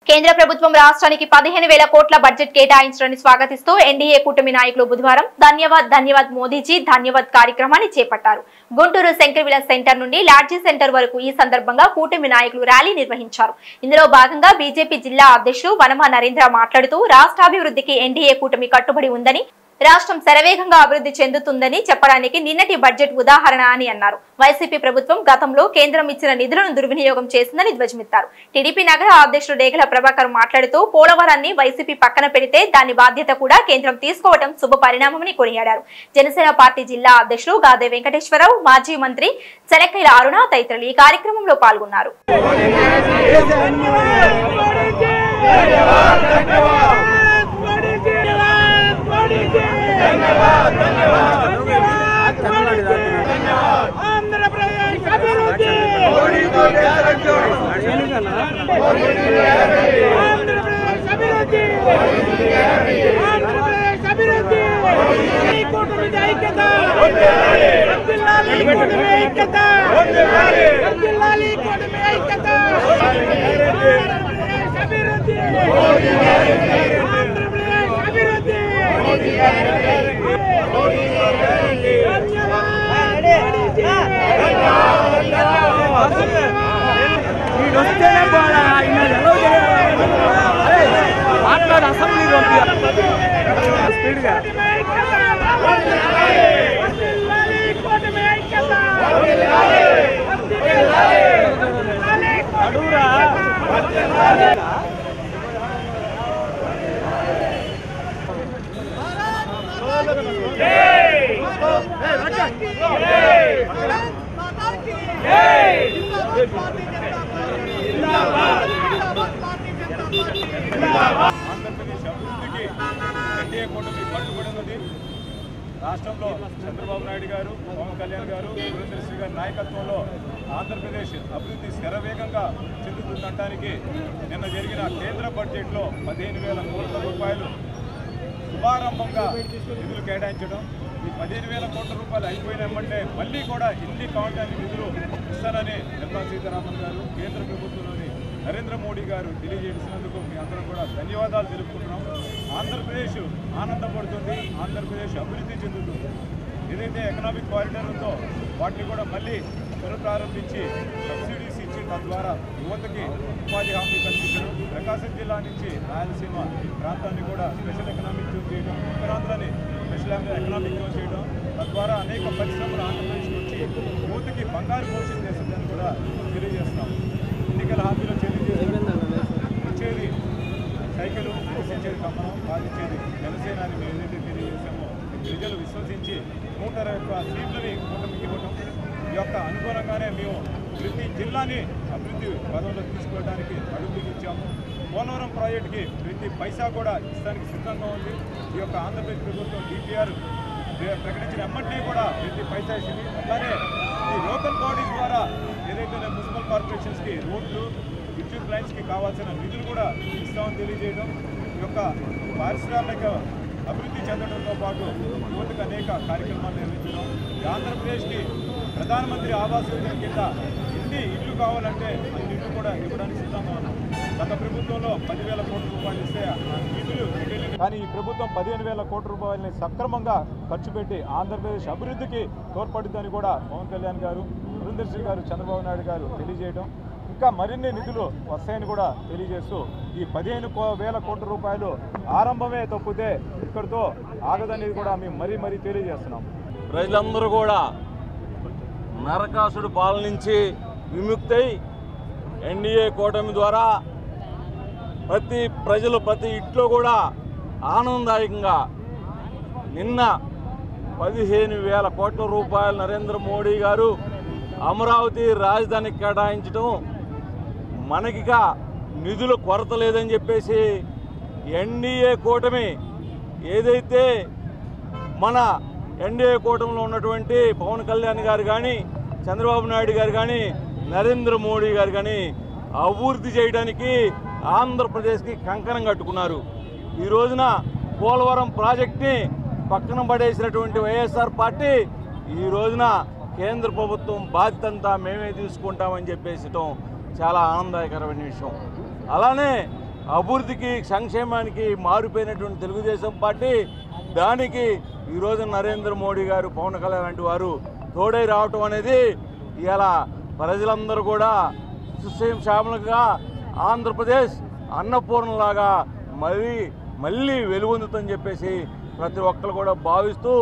కేంద్ర ప్రభుత్వం రాష్ట్రానికి 15,000 కోట్ల బడ్జెట్ కేటాయించడాన్ని స్వాగతిస్తూ ఎన్డీఏ కూటమి నాయకులు బుధవారం ధన్యవాద్ మోదీజీ ధన్యవాద్ కార్యక్రమాన్ని చేపట్టారు. గుంటూరు శంకరవిల సెంటర్ నుండి లాడ్జీ సెంటర్ వరకు ఈ సందర్భంగా కూటమి నాయకులు ర్యాలీ నిర్వహించారు. ఇందులో భాగంగా బీజేపీ జిల్లా అధ్యక్షుడు వనమా నరేంద్ర మాట్లాడుతూ రాష్ట్రాభివృద్ధికి ఎన్డీఏ కూటమి కట్టుబడి ఉందని, రాష్ట్రం శరవేగంగా అభివృద్ధి చెందుతుందని చెప్పడానికి నిన్నటి బడ్జెట్ ఉదాహరణ అని అన్నారు. వైసీపీ ప్రభుత్వం గతంలో కేంద్రం ఇచ్చిన నిధులను దుర్వినియోగం చేసిందని ధ్వజమెత్తారు. టీడీపీ నగర అధ్యక్షుడు డేగల ప్రభాకర్ మాట్లాడుతూ పోలవరాన్ని వైసీపీ పక్కన పెడితే దాని బాధ్యత కూడా కేంద్రం తీసుకోవడం శుభ పరిణామమని కొనియాడారు. జనసేన పార్టీ జిల్లా అధ్యక్షుడు గాదే వెంకటేశ్వరరావు, మాజీ మంత్రి చెలకైల అరుణ తదితరులు ఈ కార్యక్రమంలో పాల్గొన్నారు. రాష్ట్రంలో చంద్రబాబు నాయుడు గారు, పవన్ కళ్యాణ్ గారు, పురంధేశ్వరి గారి నాయకత్వంలో ఆంధ్రప్రదేశ్ అభివృద్ధి శరవేగంగా చెందుతుండటానికి నిన్న జరిగిన కేంద్ర బడ్జెట్లో 15,000 కోట్ల రూపాయలు శుభారంభంగా నిధులు కేటాయించడం. ఈ 15,000 కోట్ల రూపాయలు అయిపోయినామంటే మళ్ళీ కూడా ఎన్ని కావాలని నిధులు ఇస్తారని నిర్మలా సీతారామన్ గారు, కేంద్ర ప్రభుత్వంలోని నరేంద్ర మోడీ గారు తెలియజేసినందుకు మీ అందరం కూడా ధన్యవాదాలు తెలుపుకుంటున్నాం. ఆంధ్రప్రదేశ్ ఆనందపడుతుంది, ఆంధ్రప్రదేశ్ అభివృద్ధి చెందుతుంది. ఏదైతే ఎకనామిక్ కారిడార్ ఉందో వాటిని కూడా మళ్ళీ పునఃప్రారంభించి సబ్సిడీస్ ఇచ్చి తద్వారా యువతకి ఉపాధి హామీ కల్పించడం, ప్రకాశం జిల్లా నుంచి రాయలసీమ ప్రాంతాన్ని కూడా స్పెషల్ ఎకనామిక్ జోన్ చేయడం, ఉత్తరాంధ్రాన్ని స్పెషల్ ఎకనామిక్ జోన్ చేయడం, తద్వారా అనేక పరిశ్రమలు ఆంధ్రప్రదేశ్కి వచ్చి యువతకి బంగారు భవిష్యత్తు చేస్తుందని కూడా తెలియజేస్తున్నాం. ఎన్నికల హామీలో ఇచ్చేది సైకిల్, ఇచ్చేది కమ్మనం, బాధించేది జనసేన అని మేము ఏదైతే తెలియజేసామో ప్రజలు విశ్వసించి 120 సీట్లని కూటమికి ఇవ్వడం, ఈ యొక్క అనుగుణంగానే మేము ప్రతి జిల్లాని అభివృద్ధి పదంలో తీసుకోవడానికి అడుగులు ఇచ్చాము. పోలవరం ప్రాజెక్టుకి ప్రతి పైసా కూడా ఇస్తానికి సిద్ధంగా ఉంది. ఈ యొక్క ఆంధ్రప్రదేశ్ ప్రభుత్వం DPR ప్రకటించిన ఎమ్మటినీ కూడా ప్రతి పైసా ఇచ్చింది. అలానే ఈ లోకల్ బాడీస్ ద్వారా ఏదైతే మున్సిపల్ కార్పొరేషన్స్కి రోడ్లు, విద్యుత్ లైన్స్కి కావాల్సిన నిధులు కూడా ఇస్తామని తెలియజేయడం, ఈ యొక్క పారిశ్రామిక అభివృద్ధి చెందడంతో పాటు యువతకు అనేక కార్యక్రమాలు నిర్వహించడం, ఆంధ్రప్రదేశ్కి ప్రధానమంత్రి ఆవాస్ యోజన కింద ఎన్ని ఇళ్ళు కావాలంటే అన్ని ఇళ్ళు కూడా ఇవ్వడానికి సిద్ధంగా ఉన్నాం. గత ప్రభుత్వంలో 10,000 కోట్ల రూపాయలు ఇస్తే నిధులు, కానీ ఈ ప్రభుత్వం 15,000 కోట్ల రూపాయలని సక్రమంగా ఖర్చు పెట్టి ఆంధ్రప్రదేశ్ అభివృద్ధికి తోడ్పడుతుందని కూడా పవన్ కళ్యాణ్ గారు, పురంధేశ్వరి గారు, చంద్రబాబు నాయుడు గారు తెలియజేయడం, ఇంకా మరిన్ని నిధులు వస్తాయని కూడా తెలియజేస్తూ ఈ 15,000 కోట్ల రూపాయలు ఆరంభమే తప్పితే ఇక్కడితో ఆగదనేది కూడా మేము మరీ తెలియజేస్తున్నాం. ప్రజలందరూ కూడా నరకాసుడు పాలన నుంచి విముక్తై ఎన్డీఏ కూటమి ద్వారా ప్రతి ఇంట్లో కూడా ఆనందదాయకంగా నిన్న 15,000 కోట్ల రూపాయలు నరేంద్ర మోడీ గారు అమరావతి రాజధానికి కేటాయించడం, మనకిగా నిధుల కొరత లేదని చెప్పేసి ఎన్డీఏ కూటమి ఏదైతే మన ఎన్డీఏ కూటమిలో ఉన్నటువంటి పవన్ కళ్యాణ్ గారు కానీ, చంద్రబాబు నాయుడు గారు కానీ, నరేంద్ర మోడీ గారు కానీ అభివృద్ధి చేయడానికి ఆంధ్రప్రదేశ్కి కంకణం కట్టుకున్నారు. ఈ రోజున పోలవరం ప్రాజెక్ట్ని పక్కన పడేసినటువంటి వైఎస్ఆర్ పార్టీ ఈ రోజున కేంద్ర ప్రభుత్వం బాధ్యత అంతా మేమే తీసుకుంటామని చెప్పేసటం చాలా ఆనందకరమైన విషయం. అలానే అభివృద్ధికి సంక్షేమానికి మారిపోయినటువంటి తెలుగుదేశం పార్టీ దానికి ఈరోజు నరేంద్ర మోడీ గారు పవన్ కళ్యాణ్ లాంటి వారు తోడై రావటం అనేది ఇలా ప్రజలందరూ కూడా సుశ్యామలంగా ఆంధ్రప్రదేశ్ అన్నపూర్ణలాగా మళ్ళీ వెలుగొందుతుందని చెప్పేసి ప్రతి ఒక్కరు కూడా భావిస్తూ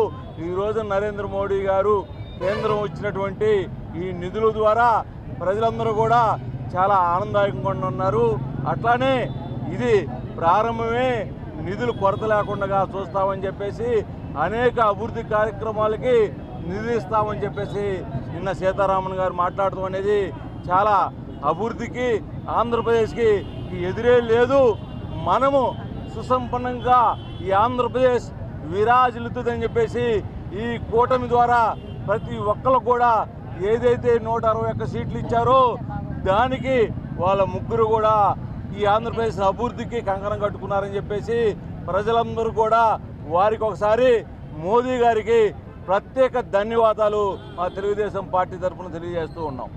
ఈరోజు నరేంద్ర మోడీ గారు కేంద్రం వచ్చినటువంటి ఈ నిధుల ద్వారా ప్రజలందరూ కూడా చాలా ఆనందదాయకంగా ఉన్నారు. అట్లానే ఇది ప్రారంభమే, నిధులు కొరత లేకుండా చూస్తామని చెప్పేసి అనేక అభివృద్ధి కార్యక్రమాలకి నిధులు ఇస్తామని చెప్పేసి నిన్న సీతారామన్ గారు మాట్లాడటం అనేది చాలా అభివృద్ధికి ఆంధ్రప్రదేశ్కి ఎదురే లేదు. మనము సుసంపన్నంగా ఈ ఆంధ్రప్రదేశ్ విరాజిల్లుతుందని చెప్పేసి ఈ కూటమి ద్వారా ప్రతి ఒక్కరు కూడా ఏదైతే 161 సీట్లు ఇచ్చారో దానికి వాళ్ళ ముగ్గురు కూడా ఈ ఆంధ్రప్రదేశ్ అభివృద్ధికి కంకణం కట్టుకున్నారని చెప్పేసి ప్రజలందరూ కూడా వారికి ఒకసారి మోదీ గారికి ప్రత్యేక ధన్యవాదాలు మా తెలుగుదేశం పార్టీ తరఫున తెలియజేస్తూ ఉన్నాం.